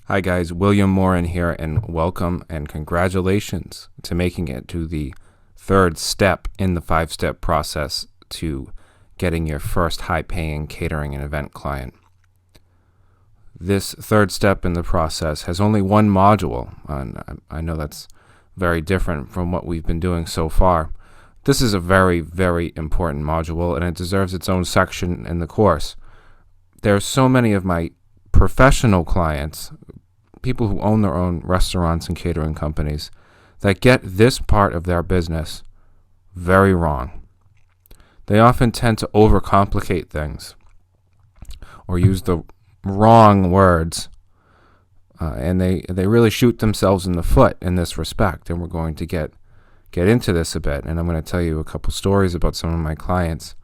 Hi guys, William Morin here, and welcome and congratulations to making it to the third step in the 5-step process to getting your first high-paying catering and event client. This third step in the process has only one module, and I know that's very different from what we've been doing so far. This is a very, very important module, and it deserves its own section in the course. There are so many of my professional clients, people who own their own restaurants and catering companies, that get this part of their business very wrong. They often tend to overcomplicate things or use the wrong words, and they really shoot themselves in the foot in this respect. And we're going to get into this a bit, and I'm going to tell you a couple stories about some of my clients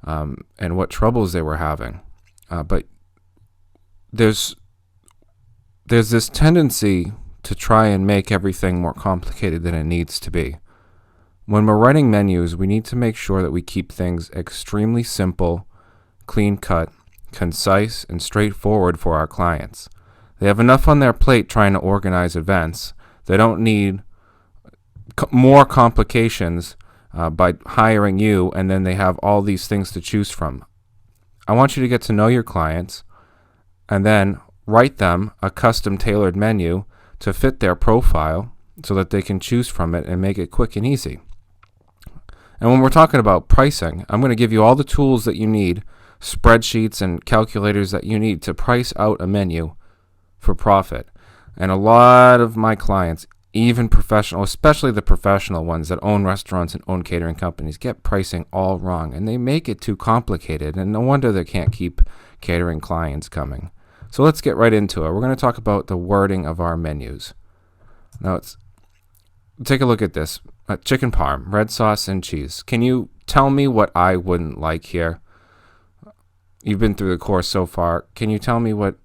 and what troubles they were having. But there's this tendency to try and make everything more complicated than it needs to be. When we're writing menus, we need to make sure that we keep things extremely simple, clean-cut, concise, and straightforward for our clients. They have enough on their plate trying to organize events. They don't need more complications by hiring you, and then they have all these things to choose from. I want you to get to know your clients and then write them a custom tailored menu to fit their profile so that they can choose from it and make it quick and easy. And when we're talking about pricing, I'm going to give you all the tools that you need, spreadsheets and calculators that you need to price out a menu for profit. And a lot of my clients, even professional, especially the professional ones that own restaurants and own catering companies, get pricing all wrong, and they make it too complicated, and no wonder they can't keep catering clients coming. So let's get right into it. We're going to talk about the wording of our menus. Now, take a look at this. Chicken parm, red sauce, and cheese. Can you tell me what I wouldn't like here? You've been through the course so far. Can you tell me what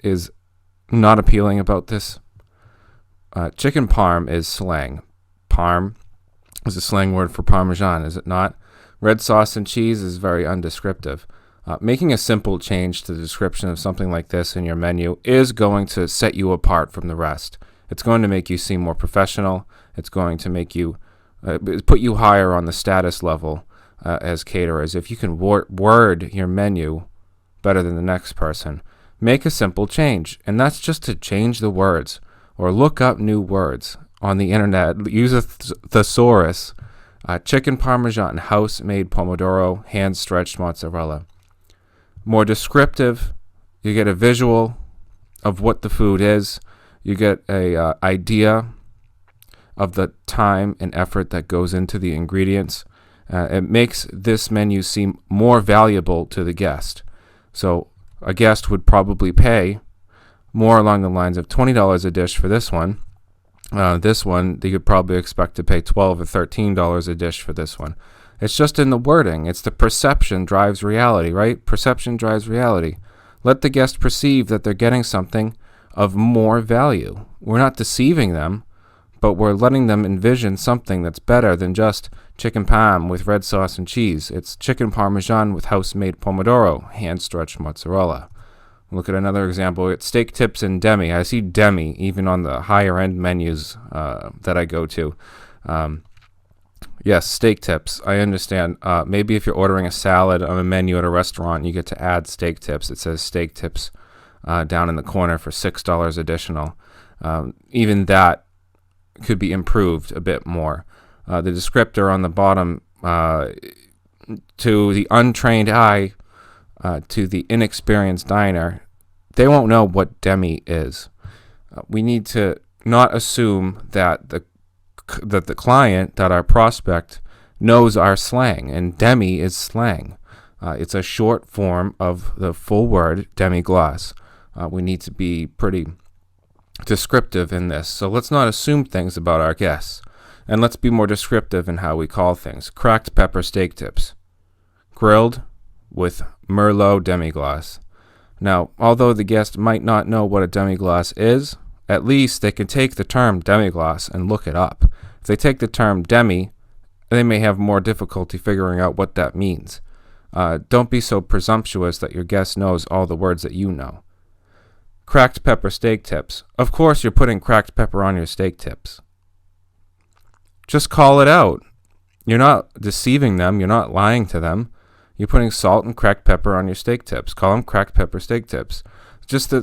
is not appealing about this? Chicken parm is slang. Parm is a slang word for Parmesan, is it not? Red sauce and cheese is very undescriptive. Making a simple change to the description of something like this in your menu is going to set you apart from the rest. It's going to make you seem more professional. It's going to make you put you higher on the status level as caterers. If you can word your menu better than the next person, make a simple change, and that's just to change the words or look up new words on the internet. Use a thesaurus. Chicken Parmesan, house-made pomodoro, hand-stretched mozzarella. More descriptive, you get a visual of what the food is. You get a idea of the time and effort that goes into the ingredients. It makes this menu seem more valuable to the guest. So a guest would probably pay more along the lines of $20 a dish for this one. This one, they could probably expect to pay $12 or $13 a dish for this one. It's just in the wording. It's the perception drives reality, right? Perception drives reality. Let the guest perceive that they're getting something of more value. We're not deceiving them, but we're letting them envision something that's better than just chicken parm with red sauce and cheese. It's chicken parmesan with house-made pomodoro, hand-stretched mozzarella. Look at another example. It's steak tips and Demi. I see Demi even on the higher-end menus that I go to. Yes, steak tips. I understand. Maybe if you're ordering a salad on a menu at a restaurant, you get to add steak tips. It says steak tips down in the corner for $6 additional. Even that could be improved a bit more. The descriptor on the bottom, to the untrained eye, to the inexperienced diner, they won't know what Demi is. We need to not assume that the client, that our prospect, knows our slang, and Demi is slang. It's a short form of the full word demi-glace. We need to be pretty descriptive in this. So let's not assume things about our guests, and let's be more descriptive in how we call things. Cracked pepper steak tips, grilled with Merlot demi-glace. Now, although the guest might not know what a demi-glace is, at least they can take the term demi-glace and look it up. If they take the term demi, they may have more difficulty figuring out what that means. Don't be so presumptuous that your guest knows all the words that you know. Cracked pepper steak tips. Of course you're putting cracked pepper on your steak tips. Just call it out. You're not deceiving them. You're not lying to them. You're putting salt and cracked pepper on your steak tips. Call them cracked pepper steak tips. Just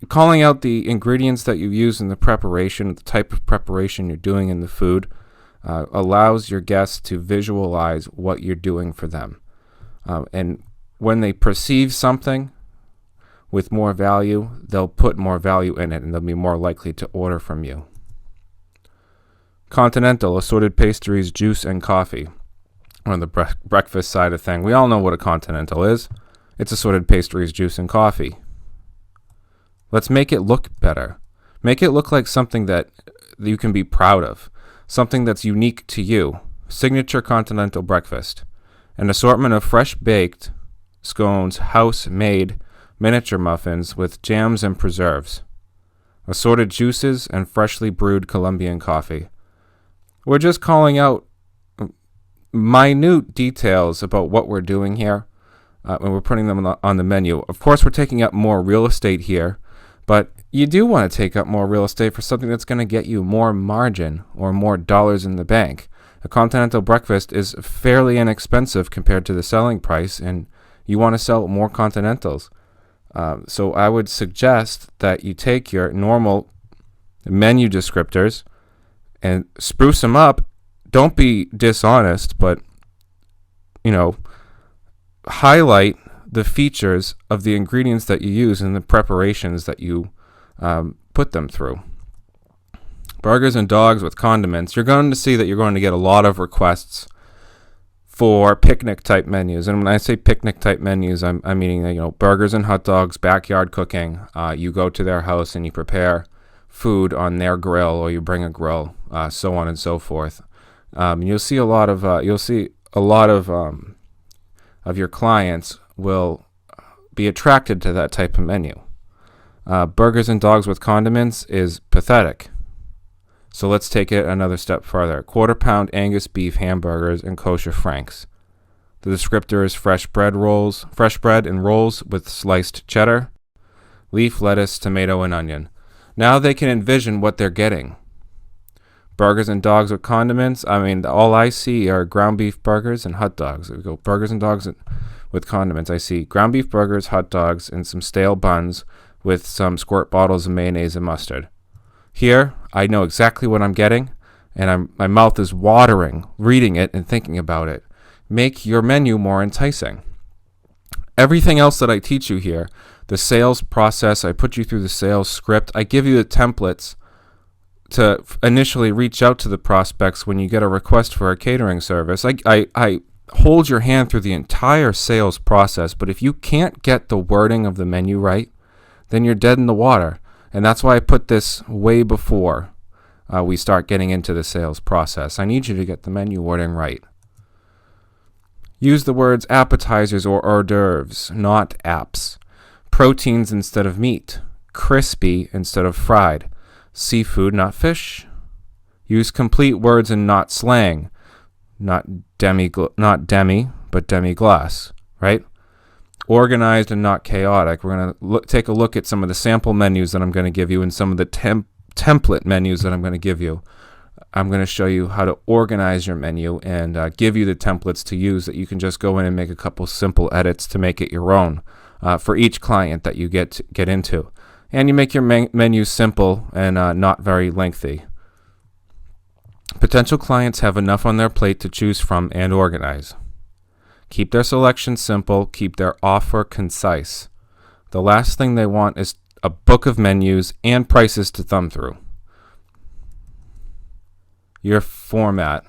calling out the ingredients that you use in the preparation, the type of preparation you're doing in the food, allows your guests to visualize what you're doing for them. And when they perceive something with more value, they'll put more value in it and they'll be more likely to order from you. Continental, assorted pastries, juice, and coffee. On the breakfast side of thing, we all know what a Continental is. It's assorted pastries, juice, and coffee. Let's make it look better. Make it look like something that you can be proud of. Something that's unique to you. Signature Continental breakfast. An assortment of fresh-baked scones, house-made miniature muffins with jams and preserves. Assorted juices and freshly brewed Colombian coffee. We're just calling out minute details about what we're doing here, and we're putting them on the menu. Of course, we're taking up more real estate here, but you do want to take up more real estate for something that's going to get you more margin or more dollars in the bank. A Continental breakfast is fairly inexpensive compared to the selling price, and you want to sell more Continentals. So I would suggest that you take your normal menu descriptors and spruce them up. Don't be dishonest, but, highlight the features of the ingredients that you use and the preparations that you put them through. Burgers and dogs with condiments. You're going to see that you're going to get a lot of requests for picnic type menus. And when I say picnic type menus, I'm meaning, burgers and hot dogs, backyard cooking. You go to their house and you prepare food on their grill, or you bring a grill, so on and so forth. You'll see a lot of your clients will be attracted to that type of menu. Burgers and dogs with condiments is pathetic. So let's take it another step further. Quarter-pound Angus beef hamburgers and kosher franks. The descriptor is fresh bread and rolls with sliced cheddar, leaf lettuce, tomato, and onion. Now they can envision what they're getting. Burgers and dogs with condiments. All I see are ground beef burgers and hot dogs. We go burgers and dogs with condiments. I see ground beef burgers, hot dogs, and some stale buns with some squirt bottles of mayonnaise and mustard. Here, I know exactly what I'm getting, and my mouth is watering reading it and thinking about it. Make your menu more enticing. Everything else that I teach you here, the sales process, I put you through the sales script. I give you the templates to initially reach out to the prospects when you get a request for a catering service. I hold your hand through the entire sales process, but if you can't get the wording of the menu right, then you're dead in the water. And that's why I put this way before we start getting into the sales process. I need you to get the menu wording right. Use the words appetizers or hors d'oeuvres, not apps. Proteins instead of meat. Crispy instead of fried. Seafood, not fish. Use complete words and not slang. Not demi, but demi-glace, right? Organized and not chaotic. We're going to take a look at some of the sample menus that I'm going to give you and some of the template menus that I'm going to give you. I'm going to show you how to organize your menu and give you the templates to use that you can just go in and make a couple simple edits to make it your own for each client that you get into. And you make your menu simple and not very lengthy. Potential clients have enough on their plate to choose from and organize. Keep their selection simple. Keep their offer concise. The last thing they want is a book of menus and prices to thumb through. Your format.